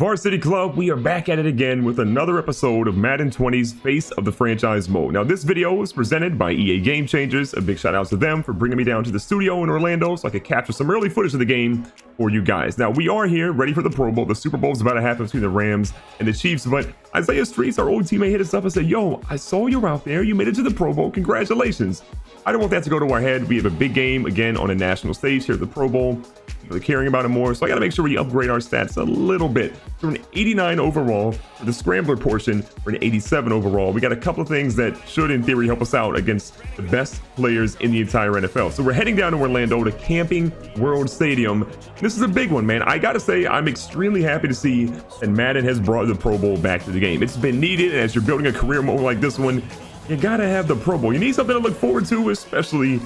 Varsity Club, we are back at it again with another episode of Madden 20's Face of the Franchise mode. Now, this video was presented by EA Game Changers. A big shout out to them for bringing me down to the studio in Orlando so I could capture some early footage of the game for you guys. Now, we are here ready for the Pro Bowl. The Super Bowl is about to happen between the Rams and the Chiefs, but Isaiah Streets, our old teammate, hit us up and said, yo, I saw you out there. You made it to the Pro Bowl. Congratulations. I don't want that to go to our head. We have a big game again on a national stage here at the Pro Bowl. Really caring about it more, so I got to make sure we upgrade our stats a little bit. So an 89 overall for the scrambler portion, for an 87 overall. We got a couple of things that should in theory help us out against the best players in the entire NFL. So we're heading down to Orlando to Camping World Stadium. This is a big one, man. I gotta say, I'm extremely happy to see that Madden has brought the Pro Bowl back to the game. It's been needed, and as you're building a career mode like this one, you gotta have the Pro Bowl. You need something to look forward to, especially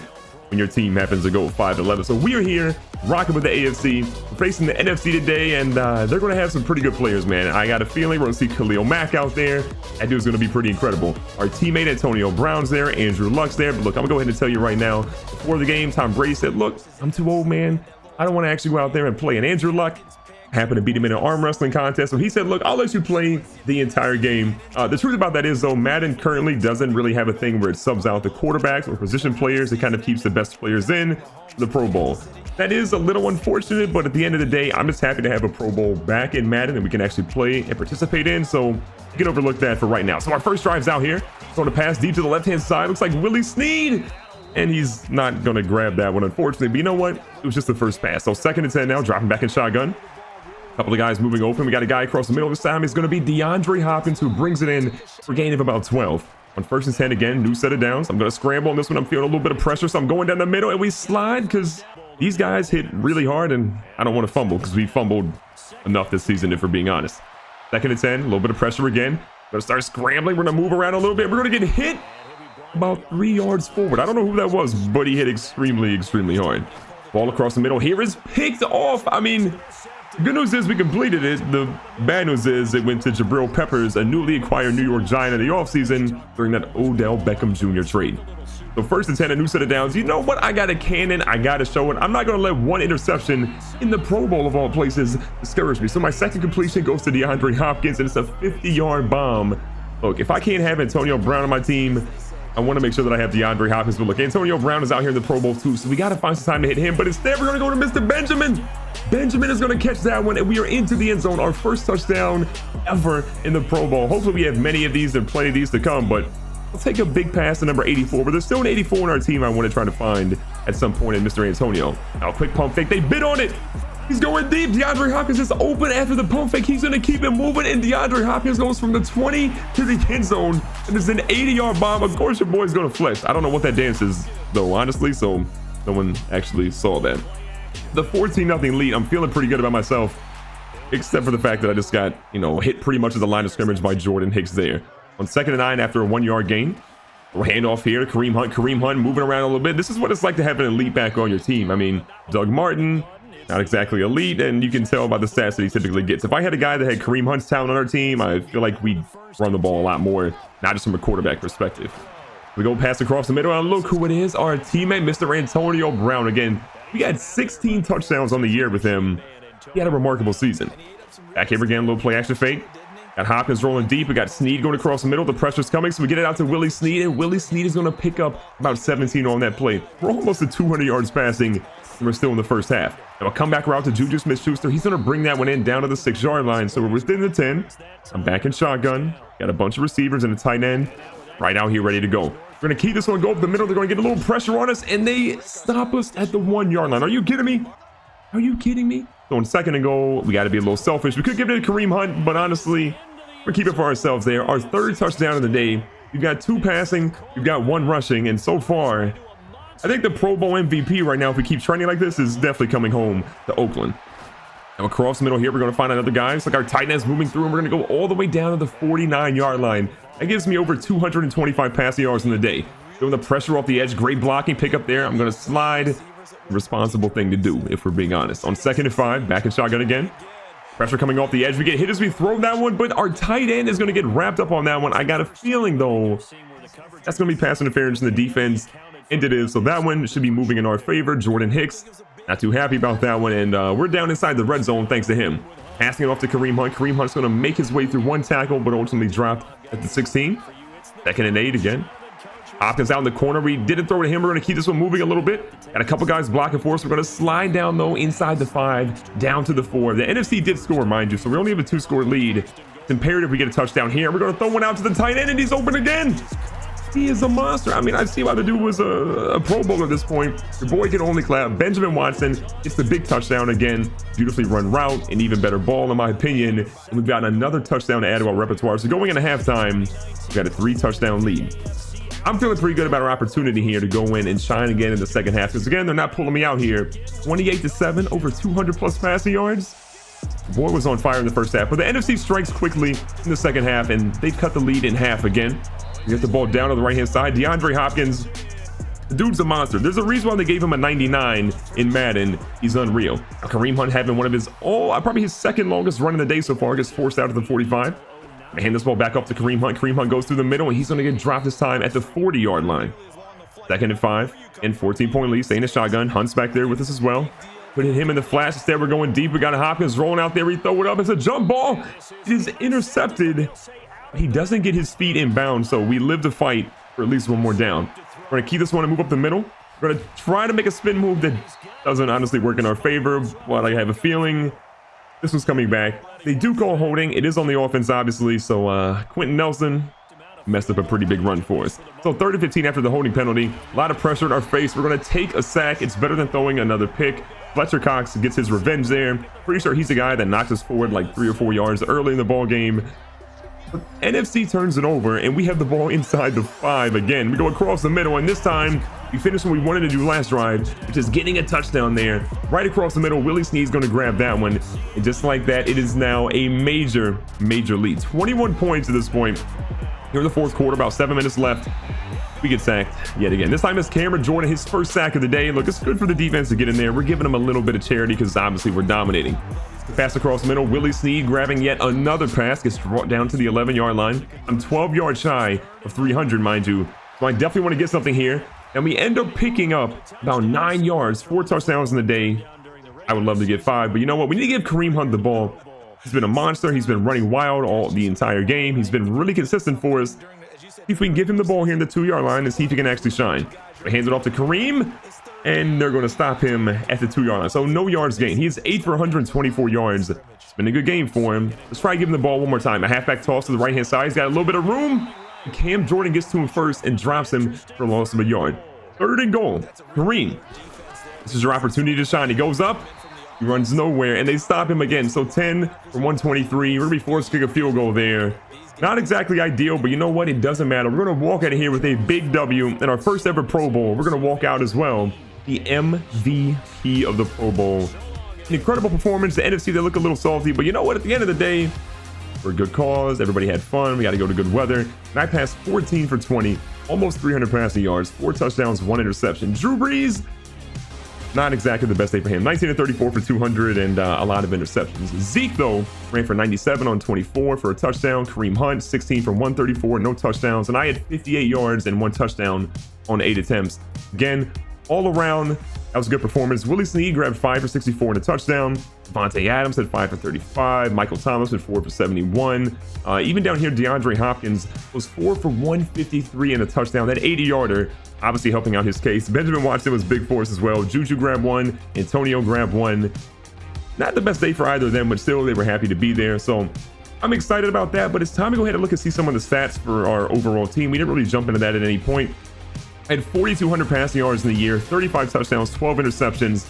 when your team happens to go 5-11. So we are here rocking with the AFC. We're facing the NFC today, and they're going to have some pretty good players, man. I got a feeling we're going to see Khalil Mack out there. That dude's going to be pretty incredible. Our teammate Antonio Brown's there, Andrew Luck's there. But look, I'm going to go ahead and tell you right now, before the game, Tom Brady said, look, I'm too old, man. I don't want to actually go out there and play. And Andrew Luck happened to beat him in an arm wrestling contest, so he said, look, I'll let you play the entire game. The truth about that is, though, Madden currently doesn't really have a thing where it subs out the quarterbacks or position players. It kind of keeps the best players in the Pro Bowl. That is a little unfortunate, but at the end of the day, I'm just happy to have a Pro Bowl back in Madden that we can actually play and participate in, so you can overlook that for right now. So our first drive's out here. Throwing a pass deep to the left-hand side. Looks like Willie Snead, and he's not going to grab that one, unfortunately, but you know what? It was just the first pass. So 2nd and 10 now, dropping back in shotgun. Couple of guys moving open. We got a guy across the middle this time. It's going to be DeAndre Hopkins, who brings it in for a gain of about 12. On 1st and 10 again, new set of downs. I'm going to scramble on this one. I'm feeling a little bit of pressure, so I'm going down the middle, and we slide because these guys hit really hard, and I don't want to fumble because we fumbled enough this season, if we're being honest. 2nd and 10, a little bit of pressure again. Going to start scrambling. We're going to move around a little bit. We're going to get hit about 3 yards forward. I don't know who that was, but he hit extremely, extremely hard. Ball across the middle. Here is picked off. I mean, good news is we completed it. The bad news is it went to Jabril Peppers, a newly acquired New York Giant in the offseason during that Odell Beckham Jr. trade. So 1st and 10, a new set of downs. You know what? I got a cannon. I got to show it. I'm not going to let one interception in the Pro Bowl of all places discourage me. So my second completion goes to DeAndre Hopkins, and it's a 50-yard bomb. Look, if I can't have Antonio Brown on my team, I want to make sure that I have DeAndre Hopkins. But look, Antonio Brown is out here in the Pro Bowl too, so we got to find some time to hit him. But instead, we're going to go to Mr. Benjamin. Benjamin is going to catch that one, and we are into the end zone. Our first touchdown ever in the Pro Bowl. Hopefully, we have many of these and plenty of these to come, but I'll take a big pass to number 84. But there's still an 84 in our team I want to try to find at some point in Mr. Antonio. Now, quick pump fake. They bid on it. He's going deep. DeAndre Hopkins is open after the pump fake. He's going to keep it moving, and DeAndre Hopkins goes from the 20 to the end zone, and it's an 80-yard bomb. Of course, your boy's going to flex. I don't know what that dance is, though, honestly, so no one actually saw that. The 14-0 lead, I'm feeling pretty good about myself, except for the fact that I just got, hit pretty much at the line of scrimmage by Jordan Hicks there. On 2nd and 9 after a 1-yard gain, we'll hand off here to Kareem Hunt. Kareem Hunt moving around a little bit. This is what it's like to have an elite back on your team. I mean, Doug Martin, not exactly elite, and you can tell by the stats that he typically gets. If I had a guy that had Kareem Hunt's talent on our team, I feel like we'd run the ball a lot more, not just from a quarterback perspective. We go pass across the middle, and look who it is, our teammate, Mr. Antonio Brown. Again, we had 16 touchdowns on the year with him. He had a remarkable season. Back here again, a little play action fake. Got Hopkins rolling deep. We got Snead going across the middle. The pressure's coming, so we get it out to Willie Snead, and Willie Snead is going to pick up about 17 on that play. We're almost at 200 yards passing, and we're still in the first half. Now a comeback route to Juju Smith-Schuster. He's going to bring that one in down to the 6-yard line, so we're within the 10. I'm back in shotgun. Got a bunch of receivers and a tight end right out here ready to go. We're going to keep this one, go up the middle. They're going to get a little pressure on us, and they stop us at the 1-yard line. Are you kidding me? Are you kidding me? So on 2nd and goal, we got to be a little selfish. We could give it to Kareem Hunt, but honestly, we're keeping it for ourselves there. Our 3rd touchdown of the day. We've got 2 passing. We've got 1 rushing, and so far, I think the Pro Bowl MVP right now, if we keep trending like this, is definitely coming home to Oakland. Now across the middle here, we're going to find another guy. It's like our tight end's moving through, and we're going to go all the way down to the 49-yard line. That gives me over 225 passing yards in the day. Doing the pressure off the edge, great blocking, pick up there. I'm going to slide. Responsible thing to do, if we're being honest. On 2nd and 5, back in shotgun again. Pressure coming off the edge. We get hit as we throw that one, but our tight end is going to get wrapped up on that one. I got a feeling, though, that's going to be pass interference in the defense. And it is. So that one should be moving in our favor. Jordan Hicks, not too happy about that one. And we're down inside the red zone thanks to him. Passing it off to Kareem Hunt. Kareem Hunt's going to make his way through one tackle, but ultimately dropped at the 16. 2nd and 8 again. Hopkins out in the corner. We didn't throw to him. We're going to keep this one moving a little bit. Got a couple guys blocking for us. We're going to slide down, though, inside the 5, down to the 4. The NFC did score, mind you, so we only have a 2-score lead. It's imperative we get a touchdown here. We're going to throw one out to the tight end, and he's open again. He is a monster. I mean, I see why the dude was a Pro Bowler at this point. Your boy can only clap. Benjamin Watson gets the big touchdown again. Beautifully run route, an even better ball, in my opinion. And we've got another touchdown to add to our repertoire. So going into halftime, we've got a 3-touchdown lead. I'm feeling pretty good about our opportunity here to go in and shine again in the second half. Because again, they're not pulling me out here. 28-7, over 200 plus passing yards. The boy was on fire in the first half, but the NFC strikes quickly in the second half, and they've cut the lead in half again. We get the ball down to the right-hand side. DeAndre Hopkins, the dude's a monster. There's a reason why they gave him a 99 in Madden. He's unreal. Now, Kareem Hunt having one of his, probably his second longest run in the day so far. Gets forced out at the 45. I hand this ball back up to Kareem Hunt. Kareem Hunt goes through the middle, and he's going to get dropped this time at the 40-yard line. 2nd and 5, and 14-point lead. Staying in a shotgun. Hunt's back there with us as well. Putting him in the flash. Instead, we're going deep. We got Hopkins rolling out there. We throw it up. It's a jump ball. It is intercepted. He doesn't get his feet in bounds, so we live to fight for at least one more down. We're going to keep this one and move up the middle. We're going to try to make a spin move that doesn't honestly work in our favor, but I have a feeling this one's coming back. They do call holding. It is on the offense, obviously, so Quentin Nelson messed up a pretty big run for us. So 3rd and 15 after the holding penalty. A lot of pressure in our face. We're going to take a sack. It's better than throwing another pick. Fletcher Cox gets his revenge there. Pretty sure he's the guy that knocked us forward like 3 or 4 yards early in the ball game. But NFC turns it over, and we have the ball inside the 5 again. We go across the middle, and this time we finish what we wanted to do last drive, which is getting a touchdown there. Right across the middle, Willie Snead's going to grab that one. And just like that, it is now a major, major lead. 21 points at this point. Here in the 4th quarter, about 7 minutes left. We get sacked yet again. This time it's Cameron Jordan, his first sack of the day. Look, it's good for the defense to get in there. We're giving them a little bit of charity because obviously we're dominating. Pass across the middle. Willie Snead grabbing yet another pass. Gets brought down to the 11-yard line. I'm 12 yards shy of 300, mind you. So I definitely want to get something here. And we end up picking up about 9 yards, 4 touchdowns in the day. I would love to get 5, but you know what? We need to give Kareem Hunt the ball. He's been a monster. He's been running wild the entire game. He's been really consistent for us. See if we can give him the ball here in the 2-yard line and see if he can actually shine. We hand it off to Kareem, and they're going to stop him at the 2-yard line. So no yards gained. He is 8 for 124 yards. It's been a good game for him. Let's try to give him the ball one more time. A halfback toss to the right-hand side. He's got a little bit of room. Cam Jordan gets to him first and drops him for a loss of a yard. 3rd and goal. Kareem, this is your opportunity to shine. He goes up. He runs nowhere, and they stop him again. So 10 for 123. We're going to be forced to kick a field goal there. Not exactly ideal, but you know what? It doesn't matter. We're going to walk out of here with a big W in our first ever Pro Bowl. We're going to walk out as well. The MVP of the Pro Bowl. An incredible performance. The NFC, they look a little salty, but you know what? At the end of the day, for a good cause. Everybody had fun. We got to go to good weather. And I passed 14 for 20, almost 300 passing yards, 4 touchdowns, 1 interception. Drew Brees, not exactly the best day for him. 19 to 34 for 200 and a lot of interceptions. Zeke, though, ran for 97 on 24 for a touchdown. Kareem Hunt, 16 for 134, no touchdowns. And I had 58 yards and 1 touchdown on 8 attempts. Again, all around, that was a good performance. Willie Snead grabbed 5 for 64 and a touchdown. Devontae Adams had 5 for 35. Michael Thomas had 4 for 71. Even down here, DeAndre Hopkins was 4 for 153 and a touchdown. That 80-yarder, obviously helping out his case. Benjamin Watson was big for us as well. Juju grabbed 1. Antonio grabbed 1. Not the best day for either of them, but still, they were happy to be there. So I'm excited about that, but it's time to go ahead and look and see some of the stats for our overall team. We didn't really jump into that at any point. I had 4,200 passing yards in the year, 35 touchdowns, 12 interceptions.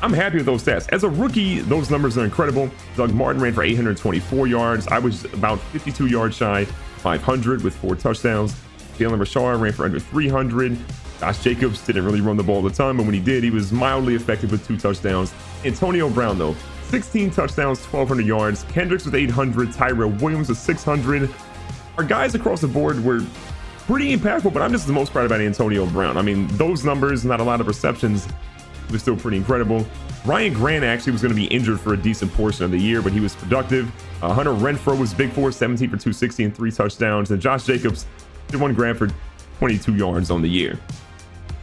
I'm happy with those stats. As a rookie, those numbers are incredible. Doug Martin ran for 824 yards. I was about 52 yards shy, 500 with 4 touchdowns. Jalen Richard ran for under 300. Josh Jacobs didn't really run the ball a ton, but when he did, he was mildly effective with 2 touchdowns. Antonio Brown, though, 16 touchdowns, 1,200 yards. Kendricks with 800. Tyrell Williams with 600. Our guys across the board were pretty impactful, but I'm just the most proud about Antonio Brown. I mean, those numbers, not a lot of receptions, was still pretty incredible. Ryan Grant actually was going to be injured for a decent portion of the year, but he was productive. Hunter Renfrow was big for us, 17 for 260 and 3 touchdowns. And Josh Jacobs did 1 grab for 22 yards on the year.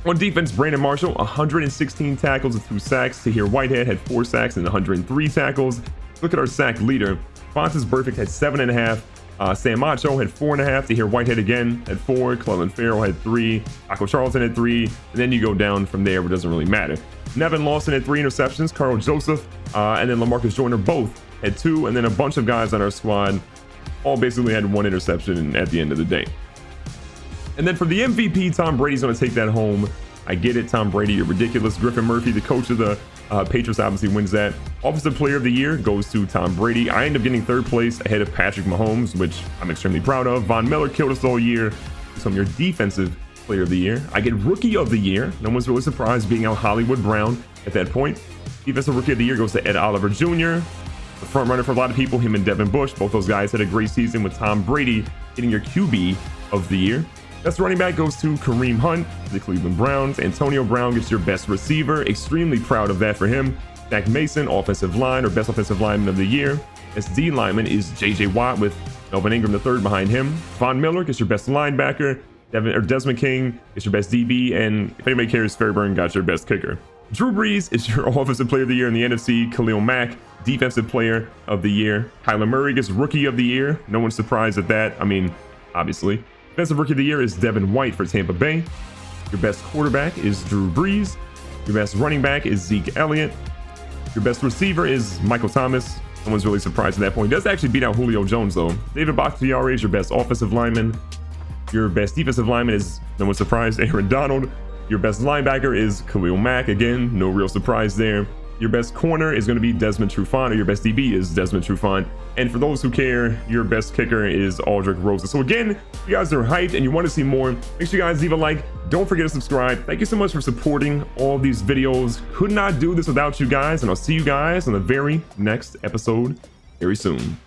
On defense, Brandon Marshall, 116 tackles and 2 sacks. Tahir Whitehead had 4 sacks and 103 tackles. Look at our sack leader. Fontes Perfect had 7.5. Sam Macho had 4.5. Tahir Whitehead again at 4. Clellan Farrell had 3. Akko Charlton had 3. And then you go down from there, but it doesn't really matter. Nevin Lawson had 3 interceptions. Carl Joseph and then LaMarcus Joyner both had 2. And then a bunch of guys on our squad all basically had 1 interception at the end of the day. And then for the MVP, Tom Brady's going to take that home. I get it, Tom Brady, you're ridiculous. Griffin Murphy, the coach of the Patriots, obviously wins that. Offensive Player of the Year goes to Tom Brady. I end up getting 3rd place ahead of Patrick Mahomes, which I'm extremely proud of. Von Miller killed us all year. So I'm your Defensive Player of the Year. I get Rookie of the Year. No one's really surprised being out Hollywood Brown at that point. Defensive Rookie of the Year goes to Ed Oliver Jr., the front runner for a lot of people, him and Devin Bush. Both those guys had a great season, with Tom Brady getting your QB of the year. Best running back goes to Kareem Hunt, the Cleveland Browns. Antonio Brown gets your best receiver. Extremely proud of that for him. Zach Mason, offensive line, or best offensive lineman of the year. SD lineman is JJ Watt, with Melvin Ingram the third behind him. Von Miller gets your best linebacker. Desmond King gets your best DB. And if anybody cares, Fairburn got your best kicker. Drew Brees is your offensive player of the year in the NFC. Khalil Mack, defensive player of the year. Kyler Murray gets rookie of the year. No one's surprised at that. I mean, obviously. Defensive Rookie of the Year is Devin White for Tampa Bay. Your best quarterback is Drew Brees. Your best running back is Zeke Elliott. Your best receiver is Michael Thomas. No one's really surprised at that point. He does actually beat out Julio Jones, though. David Bakhtiari is your best offensive lineman. Your best defensive lineman is, no one's surprised, Aaron Donald. Your best linebacker is Khalil Mack. Again, no real surprise there. Your best corner is going to be Desmond Trufant, or your best DB is Desmond Trufant. And for those who care, your best kicker is Aldrick Rosa. So again, if you guys are hyped and you want to see more, make sure you guys leave a like. Don't forget to subscribe. Thank you so much for supporting all these videos. Could not do this without you guys, and I'll see you guys on the very next episode very soon.